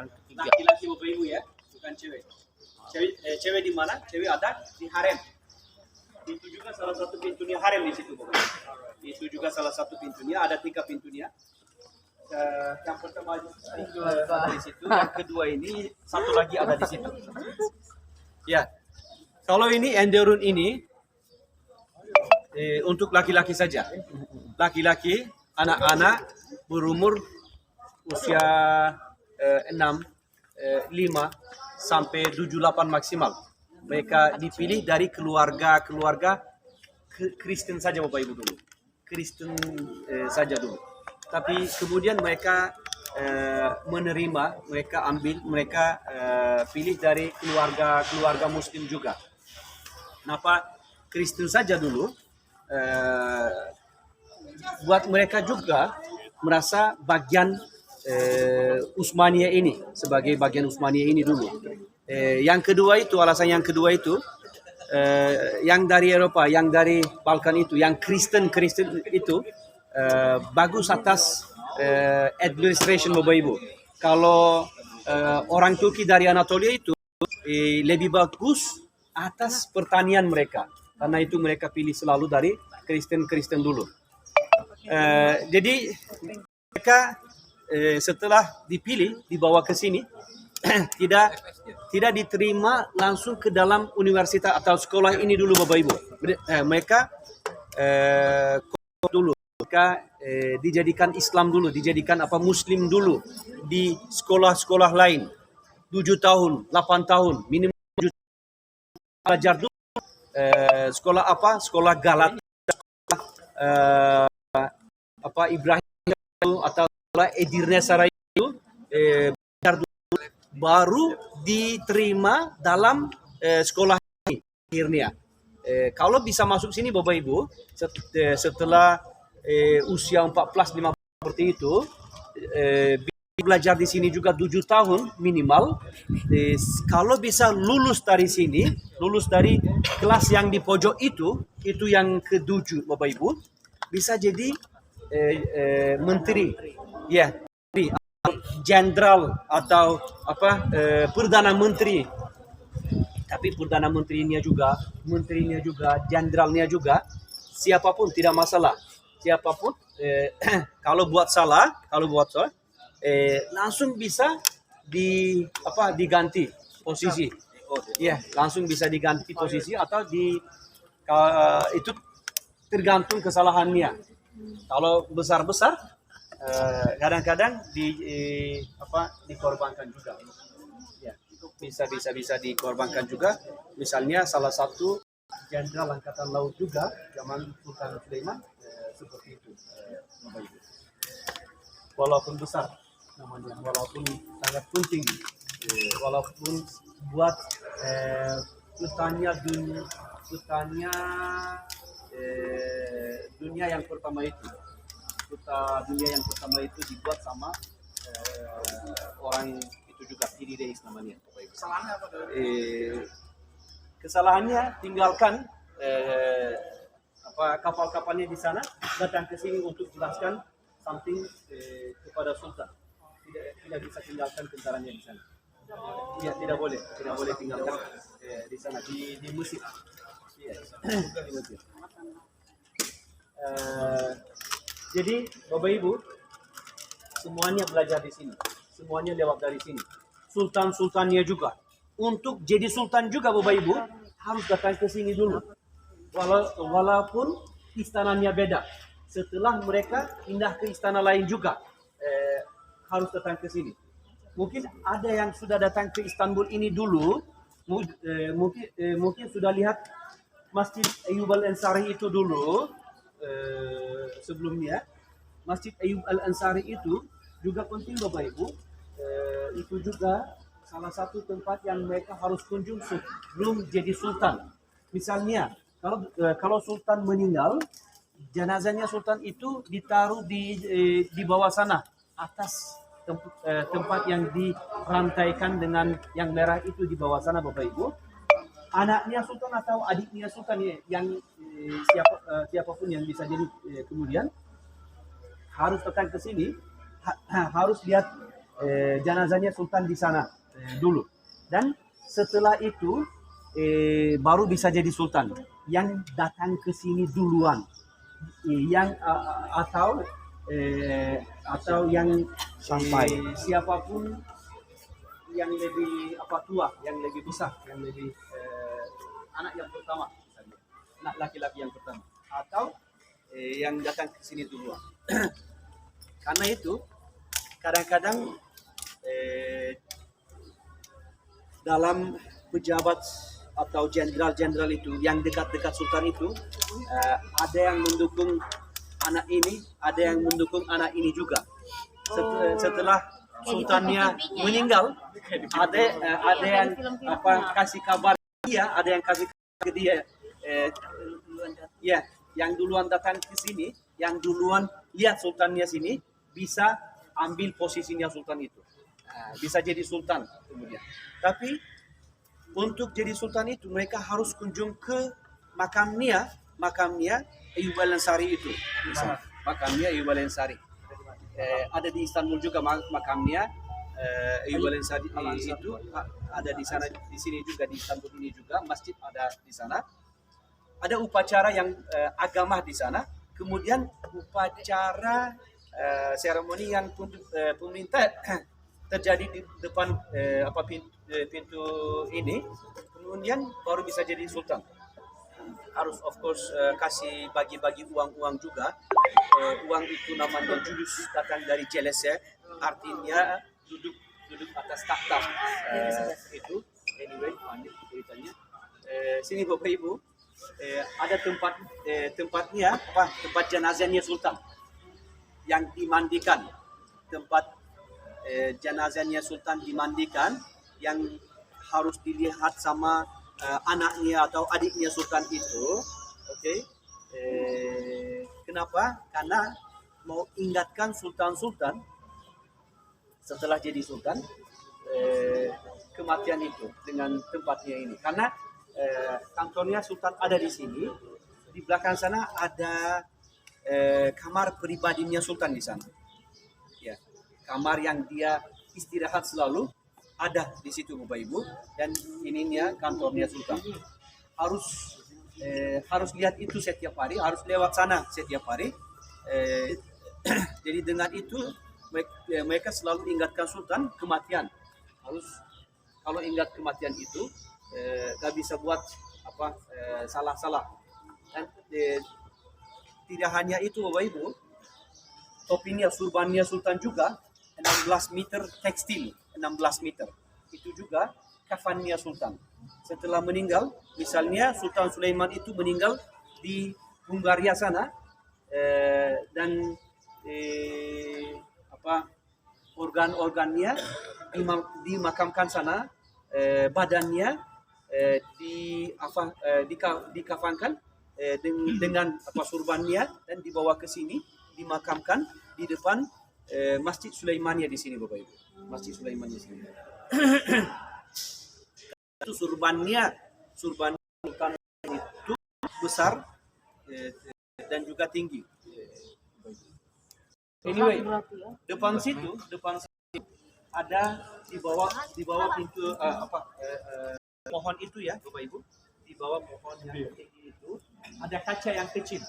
ketiga. Laki-laki Bapak Ibu ya, bukan cewek. Cewek di mana? Cewek ada di harem. Itu juga salah satu pintunya harem di situ, Bapak. Itu juga salah satu pintunya, ada 3 pintunya. Yang pertama ada di situ, yang kedua ini satu lagi ada di situ. Ya, kalau ini enderun ini untuk laki-laki saja. Laki-laki, anak-anak berumur usia 6, 5 sampai 7, 8 maksimal. Mereka dipilih dari keluarga Kristen saja Bapak Ibu dulu. Kristen saja dulu. Tapi kemudian mereka menerima, mereka pilih dari keluarga Muslim juga. Kenapa Kristen saja dulu? Buat mereka juga merasa bagian Utsmaniyah ini, sebagai bagian Utsmaniyah ini dulu. Yang kedua itu, alasan yang kedua itu, yang dari Eropa, yang dari Balkan itu, yang Kristen itu bagus atas administration Bapak Ibu. Kalau orang Turki dari Anatolia itu lebih bagus atas pertanian mereka, karena itu mereka pilih selalu dari Kristen dulu. Jadi mereka setelah dipilih dibawa ke sini tidak diterima langsung ke dalam universitas atau sekolah ini dulu Bapak Ibu. Mereka dulu mereka dijadikan Islam dulu, dijadikan Muslim dulu di sekolah-sekolah lain. 7 tahun, 8 tahun minimal 7 belajar dulu. Sekolah Sekolah Galat, Ibrahim atau sekolah Edirne Sarai itu baru diterima dalam sekolah ini akhirnya. Kalau bisa masuk sini Bapak Ibu setelah usia 14-15 seperti itu, belajar di sini juga 7 tahun minimal. Kalau bisa lulus dari sini, lulus dari kelas yang di pojok itu yang ke-7 Bapak Ibu, bisa jadi menteri, ya, jenderal atau perdana menteri. Tapi perdana menterinya juga, jenderalnya juga, siapapun tidak masalah. Siapapun kalau buat salah, langsung bisa diganti posisi. Ya, langsung bisa diganti posisi atau itu tergantung kesalahannya. Kalau besar-besar kadang-kadang dikorbankan juga. Ya, bisa dikorbankan juga. Misalnya salah satu jenderal angkatan laut juga zaman Sultan Sulaiman seperti itu. Walaupun besar namanya, walaupun sangat penting, walaupun buat dunia yang pertama itu. Dunia yang pertama itu dibuat sama orang itu juga, Tiridates namanya. Kesalahannya apa? Kesalahannya tinggalkan kapal-kapalnya di sana, datang ke sini untuk jelaskan something kepada Sultan. Tidak bisa tinggalkan tentaranya di sana. Ya, tidak boleh tinggalkan di sana, di Mesir. Iya, di Mesir. Jadi Bapak Ibu semuanya belajar di sini, semuanya lewat dari sini. Sultannya juga, untuk jadi sultan juga Bapak Ibu harus datang ke sini dulu. Walaupun istananya beda, setelah mereka pindah ke istana lain juga harus datang ke sini. Mungkin ada yang sudah datang ke Istanbul ini dulu, mungkin sudah lihat Masjid Ayyub Al-Ansari itu dulu. Sebelumnya Masjid Ayyub Al-Ansari itu juga penting Bapak Ibu. Itu juga salah satu tempat yang mereka harus kunjung sebelum jadi sultan. Misalnya kalau sultan meninggal, jenazahnya sultan itu ditaruh di bawah sana, atas tempat yang dirantaikan dengan yang merah itu di bawah sana Bapak Ibu. Anaknya sultan atau adiknya sultan yang siapapun yang bisa jadi kemudian harus datang ke sini, harus lihat jenazahnya sultan di sana dulu. Dan setelah itu baru bisa jadi sultan yang datang ke sini duluan, yang atau yang sampai siapapun yang lebih tua, yang lebih besar, yang lebih anak yang pertama, misalnya, anak laki-laki yang pertama, atau yang datang ke sini duluan. Karena itu kadang-kadang dalam pejabat atau jenderal-jenderal itu yang dekat-dekat sultan itu ada yang mendukung anak ini, ada yang mendukung anak ini juga. Setelah sultannya meninggal, ada yang kasih kabar dia, ada yang kasih kabar ke dia, ya, yang duluan datang ke sini, yang duluan lihat sultannya sini, bisa ambil posisinya sultan itu, bisa jadi sultan kemudian. Tapi untuk jadi sultan itu mereka harus kunjung ke makamnya Ayyub al-Ansari itu. Makamnya Ayyub al-Ansari. Ada di Istanbul juga makamnya Ayyub al-Ansari itu ada di sana, di sini juga, di Istanbul ini juga masjid ada di sana. Ada upacara yang agama di sana. Kemudian upacara seremoni yang pemerintah terjadi di depan pintu ini, kemudian baru bisa jadi sultan. Harus of course kasih bagi-bagi uang juga. Uang itu namanya julus, datang dari jelese, artinya duduk atas takhta. Itu anyway lanjut ceritanya. Sini Bapak Ibu, ada tempatnya tempat jenazahnya sultan yang dimandikan, tempat jenazahnya sultan dimandikan, yang harus dilihat sama anaknya atau adiknya sultan itu. Oke. Kenapa? Karena mau ingatkan sultan-sultan setelah jadi sultan kematian itu dengan tempatnya ini. Karena kantornya sultan ada di sini, di belakang sana ada kamar pribadinya sultan di sana. Ya, kamar yang dia istirahat selalu ada di situ Bapak Ibu, dan ininya kantornya sultan. Harus lihat itu setiap hari, harus lewat sana setiap hari. Jadi dengan itu mereka selalu ingatkan sultan kematian. Kalau ingat kematian itu gak bisa buat salah-salah. Dan tidak hanya itu Bapak Ibu, topinya, surbannya sultan juga 16 meter tekstil, 16 meter. Itu juga kafannya sultan. Setelah meninggal, misalnya Sultan Sulaiman itu meninggal di Hungaria sana, dan organ-organnya dimakamkan sana, badannya dikafankan dengan surbannya, dan dibawa ke sini, dimakamkan di depan Masjid Sulaimania di sini Bapak Ibu. Masjid Sulaimania di sini. Itu surbannya sultan itu besar dan juga tinggi. Anyway, depan situ ada di bawah pintu pohon itu ya Bapak Ibu, di bawah pohon yang tinggi itu ada kaca yang kecil.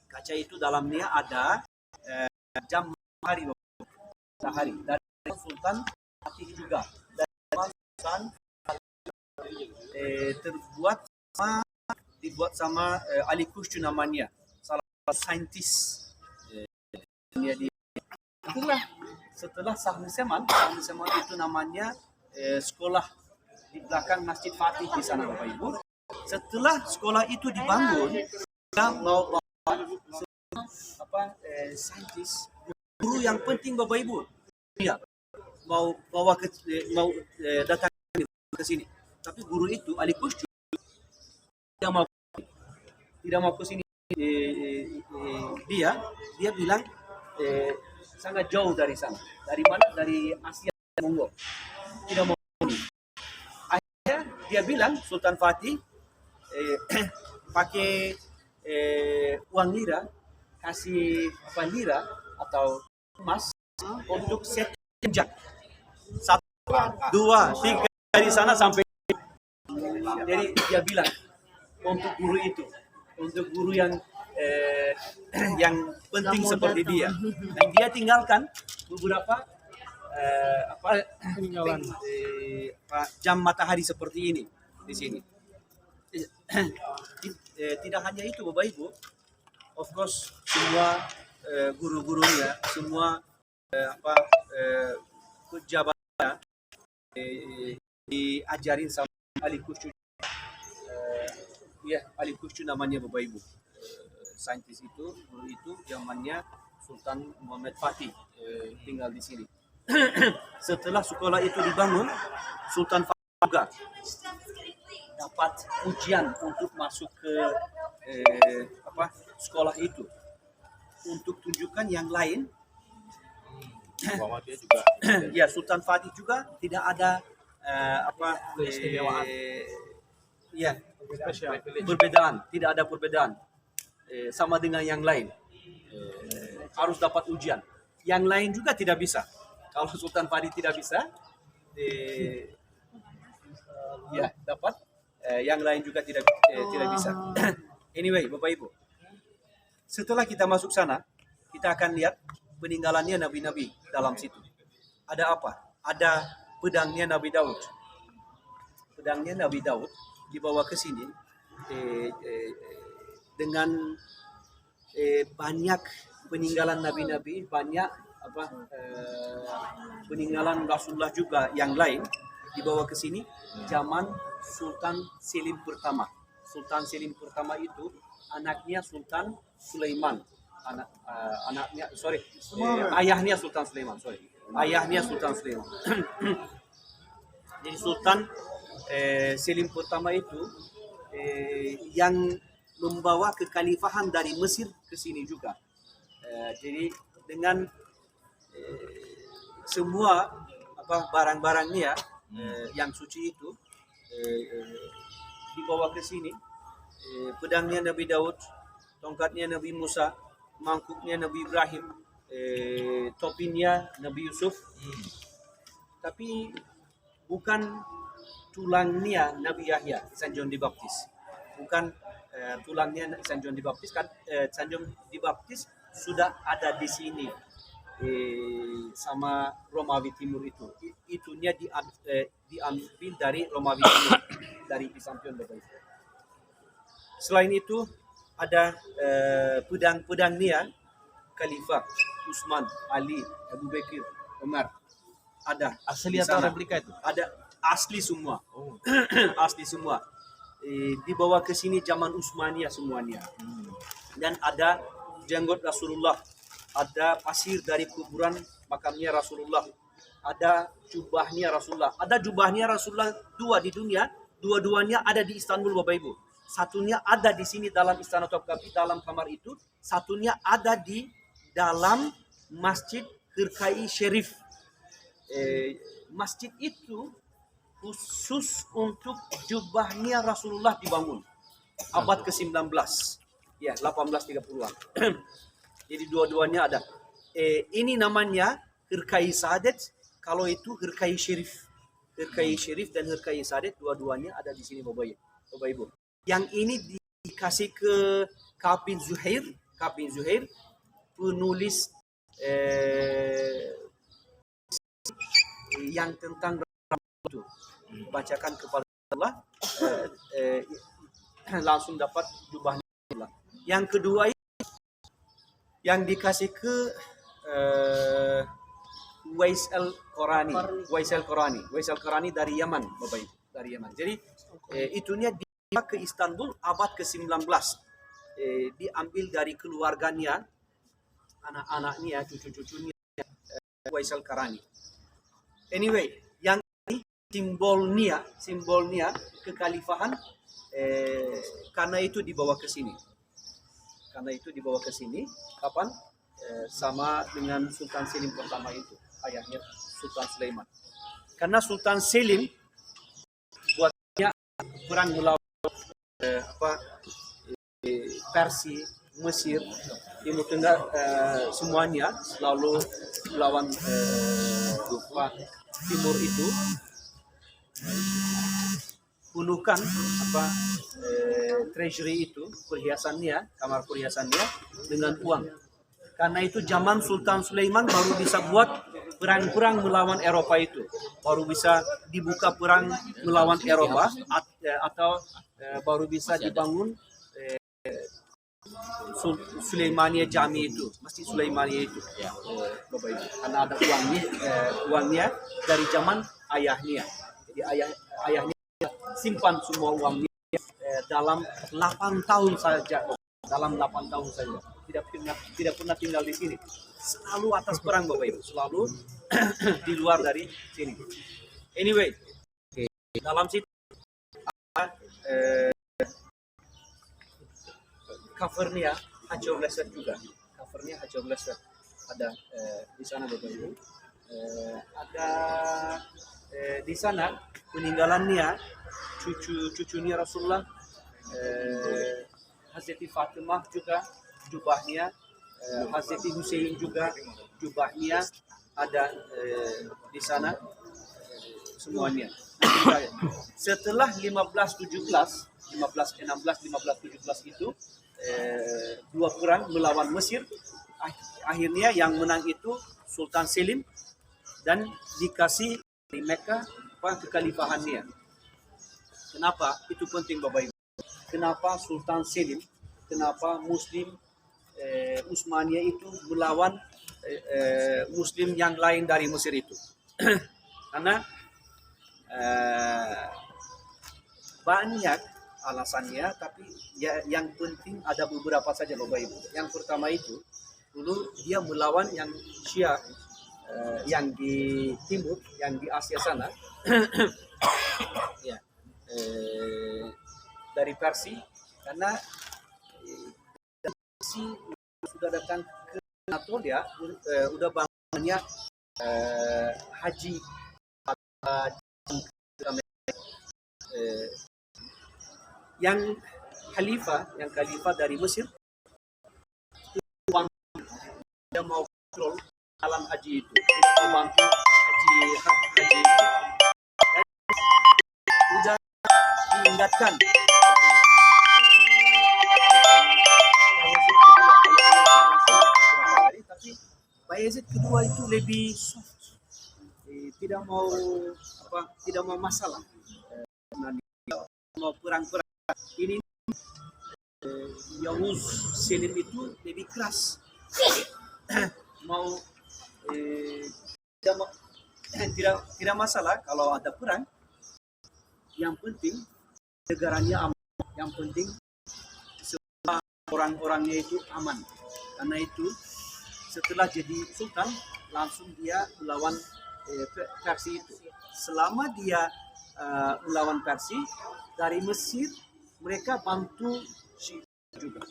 Kaca itu dalamnya ada jam hari dari Sultan Fatih juga, dan Sultan dibuat sama Ali Kuşçu namanya, salah satu saintis. Itulah setelah Sahmi Seman itu namanya sekolah di belakang Masjid Fatih di sana Bapak Ibu. Setelah sekolah itu dibangun, kita mau saintis, guru yang penting Bapak Ibu, ya mau datang ke sini. Tapi guru itu Ali Kuşçu tidak mau ke sini. Dia bilang sangat jauh dari sana. Dari mana? Dari Asia Mongol. Tidak mau. Akhirnya dia bilang Sultan Fatih pakai uang lira, kasih lira atau emas untuk setiap satu, dua, tiga dari sana sampai. Jadi dia bilang untuk guru yang yang penting seperti dia, dan dia tinggalkan beberapa jam matahari seperti ini di sini. Tidak hanya itu Bapak Ibu, of course semua guru-gurunya, semua pejabatnya diajarin sama Ali Kuscu. Ya, Ali Kuscu namanya Bapak Ibu. Saintis itu, guru itu zamannya Sultan Muhammad Fatih tinggal di sini. Setelah sekolah itu dibangun, Sultan Fatih juga dapat ujian untuk masuk ke sekolah itu, untuk tunjukkan yang lain. Bahwa dia juga Ya, Sultan Fatih juga tidak ada ya, perbedaan, tidak ada perbedaan sama dengan yang lain. Harus dapat ujian. Yang lain juga tidak bisa. Kalau Sultan Fatih tidak bisa, ya dapat. Yang lain juga tidak bisa. Anyway, Bapak Ibu, setelah kita masuk sana, kita akan lihat peninggalannya nabi-nabi dalam situ. Ada apa? Ada pedangnya Nabi Daud. Pedangnya Nabi Daud dibawa ke sini dengan banyak peninggalan nabi-nabi, banyak peninggalan Rasulullah juga yang lain dibawa ke sini zaman Sultan Selim pertama. Sultan Selim pertama itu anaknya Sultan Sulaiman. Ayahnya Sultan Sulaiman. Ayahnya Sultan Sulaiman. Jadi Sultan Selim pertama itu yang membawa kekhalifahan dari Mesir ke sini juga. Jadi dengan semua barang-barangnya yang suci itu dibawa ke sini. Pedangnya Nabi Daud, tongkatnya Nabi Musa, mangkuknya Nabi Ibrahim, topinya Nabi Yusuf. Tapi bukan tulangnya Nabi Yahya, Saint John the Baptist. Bukan tulangnya Saint John the Baptist, kan Saint John the Baptist sudah ada di sini sama Romawi Timur itu. Itunya diambil dari Romawi Timur, dari Bizantium. Selain itu ada pedang-pedangnya Khalifah Utsman, Ali, Abu Bakar, Umar. Ada asli atau replika itu? Ada asli semua. Asli semua. Dibawa ke sini zaman Utsmaniyah semuanya. Dan ada jenggot Rasulullah, ada pasir dari kuburan makamnya Rasulullah, ada jubahnya Rasulullah. Ada jubahnya Rasulullah dua di dunia, dua-duanya ada di Istanbul Bapak Ibu. Satunya ada di sini dalam Istana Topkapi, dalam kamar itu. Satunya ada di dalam Masjid Khirkai Syarif. Masjid itu khusus untuk jubahnya Rasulullah dibangun abad ke-19. Ya, 1830-an. Jadi dua-duanya ada. Ini namanya Khirkai Saadet, kalau itu Khirkai Syarif. Khirkai Syarif dan Khirkai Saadet dua-duanya ada di sini Bapak Ibu. Yang ini dikasih ke Ka'ab bin Zuhair, penulis yang tentang itu. Bacakan kepada Allah, langsung dapat jubahnya. Yang kedua yang dikasih ke Wais al-Qarani dari Yaman, Bapak Ibu, dari Yaman. Jadi itunya dia ke Istanbul abad ke-19. Diambil dari keluarganya, anak-anaknya, cucu-cucunya Wais al-Qarani. Anyway, yang ini simbolnya kekhalifahan, karena itu dibawa ke sini. Kapan? Sama dengan Sultan Selim pertama itu, ayahnya Sultan Sulaiman. Karena Sultan Selim buatnya perang melawan Persia Mesir, Timur Tengah semuanya selalu melawan Timur itu penuhkan treasury itu, perhiasannya, kamar perhiasannya dengan uang. Karena itu zaman Sultan Sulaiman baru bisa buat perang-perang melawan Eropa itu, baru bisa dibuka perang melawan Eropa atau baru bisa dibangun Sulaimania Jami itu, Masjid Sulaimania itu, Bapak Ibu. Karena ada uangnya dari zaman ayahnya. Jadi ayahnya simpan semua uangnya dalam 8 tahun saja, dalam 8 tahun saja. Tidak pernah tinggal di sini. Selalu atas perang Bapak Ibu, selalu di luar dari sini. Anyway, dalam situ covernya hancur leset juga. Covernya hancur leset. Ada di sana Bapak Ibu. Ada di sana peninggalannya cucunya Rasulullah, Hazreti Fatimah juga jubahnya, Hazreti Hussein juga jubahnya ada di sana semuanya. Setelah 1516 itu dua perang melawan Mesir, akhirnya yang menang itu Sultan Selim dan dikasih di Mekah kekhalifahannya. Kenapa? Itu penting Bapak Ibu. Kenapa Sultan Selim, kenapa Muslim Utsmaniyah itu melawan Muslim yang lain dari Mesir itu? Karena banyak alasannya, tapi yang penting ada beberapa saja Bapak Ibu. Yang pertama itu, dulu dia melawan yang Syiah, yang di timur, yang di Asia sana, ya, dari Persia, karena Persia sudah datang ke Anatolia, udah bangunnya haji yang khalifah dari Mesir, dia mau kontrol dalam haji itu, tidak membantu haji itu, dan sudah diingatkan tapi Bayezid kedua itu lebih soft, tidak mau masalah, mau perang-perang. Ini Yawuz Selim itu lebih keras, mau tidak masalah kalau ada perang, yang penting negaranya aman, yang penting semua orang-orangnya itu aman. Karena itu setelah jadi sultan langsung dia melawan Persia itu. Selama dia melawan Persia, dari Mesir mereka bantu juga.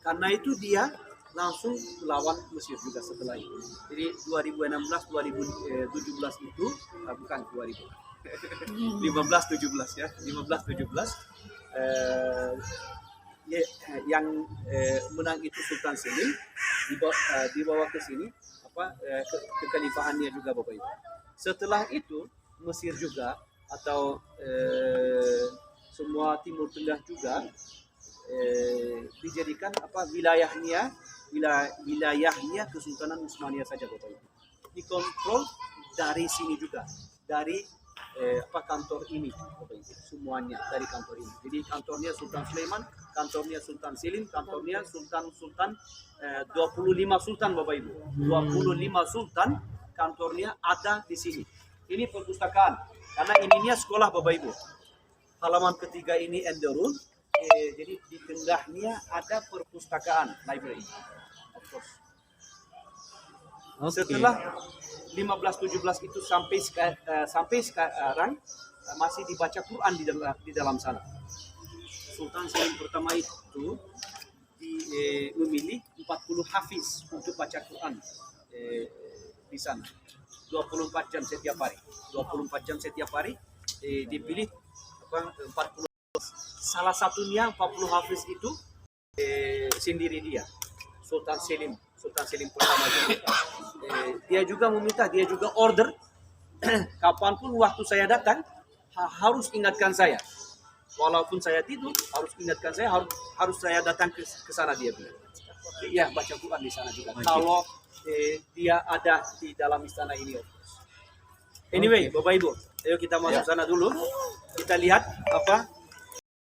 Karena itu dia langsung melawan Mesir juga setelah itu. Jadi 2016 2017 itu bukan 2000 15-17 ya, 15-17 yang menang itu Sultan Selim, dibawa ke sini kekhalifahannya juga Bapak Ibu. Setelah itu Mesir juga atau semua Timur Tengah juga dijadikan wilayahnya Kesultanan Utsmaniyah saja Bapak Ibu. Dikontrol dari sini juga, dari kantor ini Bapak Ibu, semuanya dari kantor ini. Jadi kantornya Sultan Sulaiman, kantornya Sultan Selim, kantornya Sultan 25 Sultan Bapak Ibu. 25 Sultan kantornya ada di sini. Ini perpustakaan, karena ininya sekolah Bapak Ibu. Halaman ketiga ini Enderun, jadi di tengahnya ada perpustakaan, library. Of course. Okay. Setelah 15-17 itu sampai sekarang masih dibaca Quran di dalam sana. Sultan Selim pertama itu memilih 40 hafiz untuk baca Quran di sana. 24 jam setiap hari. 24 jam setiap hari dipilih 40. Salah satunya 40 hafiz itu sendiri dia, Sultan Selim pertama juga. Dia juga meminta, dia juga order kapanpun waktu saya datang harus ingatkan saya. Walaupun saya tidur harus ingatkan saya, harus saya datang ke sana dia bilang. Ya baca Quran di sana juga. Kalau dia ada di dalam istana ini. Anyway, Bapak Ibu, ayo kita masuk sana dulu. Kita lihat apa